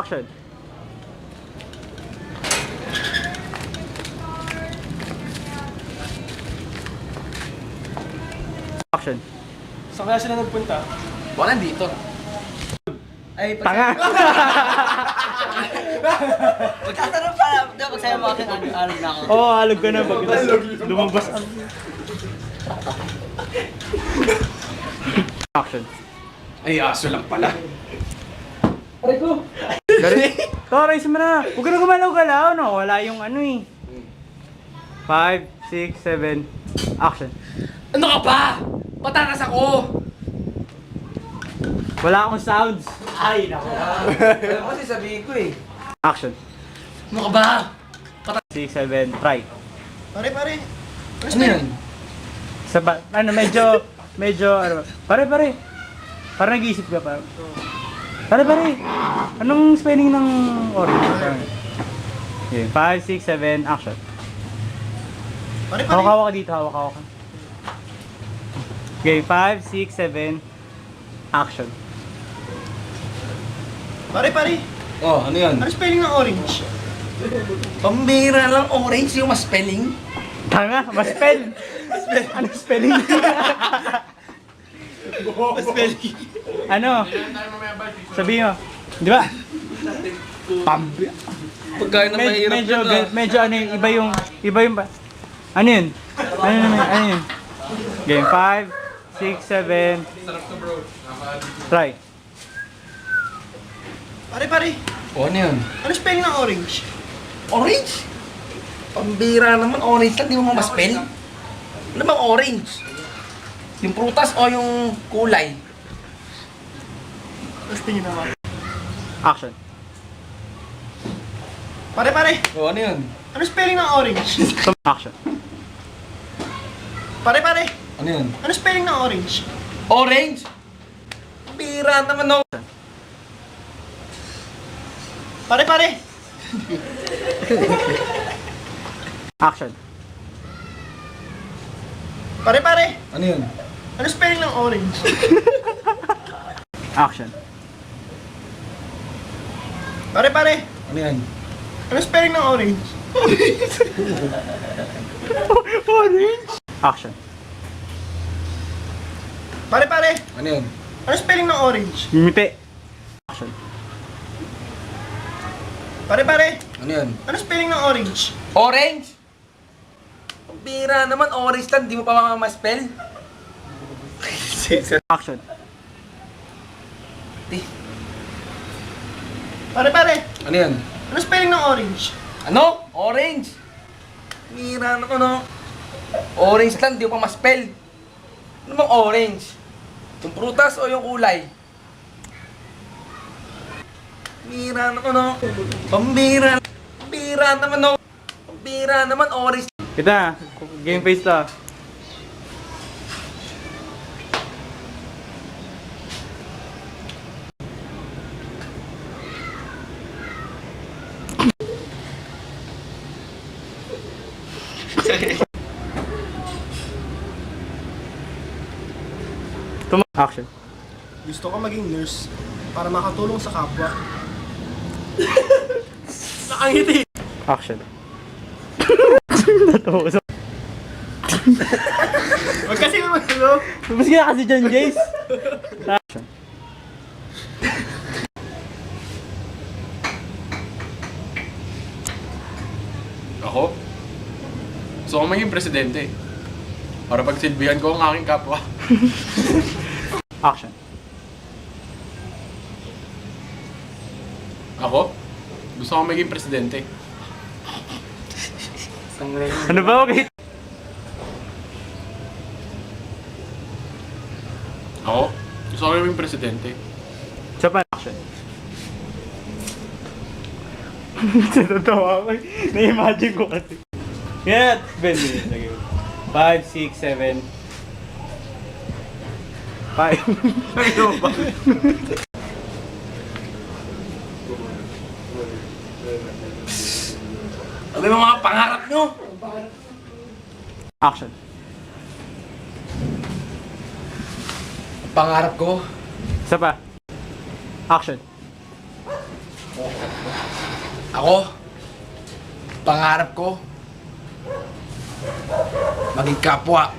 Action. Action. Saan kaya sila nagpunta? Wala dito. Ay, Tanga! Magtatanong pa. Magsaya mo akin. Alog na ako. Oo, oh, alog ka na pag lumabas ang... Action. Ay, aso lang pala. Toray, mo na. Huwag ka na gumalaw-galaw, no? Wala yung ano eh. 5, 6, 7, action. Ano ka ba? Patakas ako! Wala akong sounds. Ay, naku. Alam mo kasi sabihin ko eh. Action. Ano ka ba? 6, 7, try. Pare. Ano yun? Ano, medyo, ano, pare. Parang nag-iisip ka pa. Pare. Anong spelling ng orange? Okay, 5, 6, 7, action. Pare. Hawak-hawak ka dito, hawak-hawak ka. Okay, 5, 6, 7, action. Pare. Oh, ano yun? Ano spelling ng orange? Pambira lang orange yung mas spelling. Tanga, mas-spell. Ano spelling? Spelling. Ano? Sabihin mo. Di ba? Pambi. Pagkain na mahirap Medyo, yun ah. medyo ano yun, iba yung, ano yun? Ano yun? Game 5, 6, 7. Try. Pare. Oh, ano yun? Ano spelling ng orange? Orange? Pambira naman, orange lang, di mo ma-spell. Ano bang orange? Yung prutas o yung kulay? Tapos tingin naman. Action. Pare. Oh, ano yun? Ano spelling ng orange? Action. Pare. Ano yun? Ano spelling ng orange? Orange? Pambira naman oh. Pare. Action. Pare. Ano yun? Ano spelling ng orange? Action. Pare. Ano yan? Ano spelling ng orange? Orange. Action. Pare. Ano yun? Ano spelling ng orange? Ngiti. Action. Pare. Ano yun? Ano spelling ng orange? Orange? Pambira naman, orange lang, di mo pa ma-spell. Action. Pare. Ano yun? Ano spelling ng orange? Ano? Orange? Pambira naman no. Orange lang, di mo pa ma-spell. Ano bang orange? Yung prutas o yung kulay? Pambira naman no. Pambira naman no. Pambira naman, orange. Kita, game face to. Action. Gusto ko maging nurse para makatulong sa kapwa. Nakangiti! Action. Natuwa ko. Huwag kasi naman ano. Mas kaya kasi dyan, Jace. Action. Ako? Gusto ko maging presidente. Para pagsilbihan ko ang aking kapwa. Action. Ako? Gusto ko maging presidente. Ano ba? Okay. Ako? Gusto ko maging presidente. Sa pa. Action. Natatawa ako. Na-imagine ko kasi. Yan. Ben, lagay mo. 5, 6, 7. 5. Ano ba? Ano yung mga pangarap nyo? Action. Pangarap ko? Isa pa. Action. Ako, pangarap ko, maging kapwa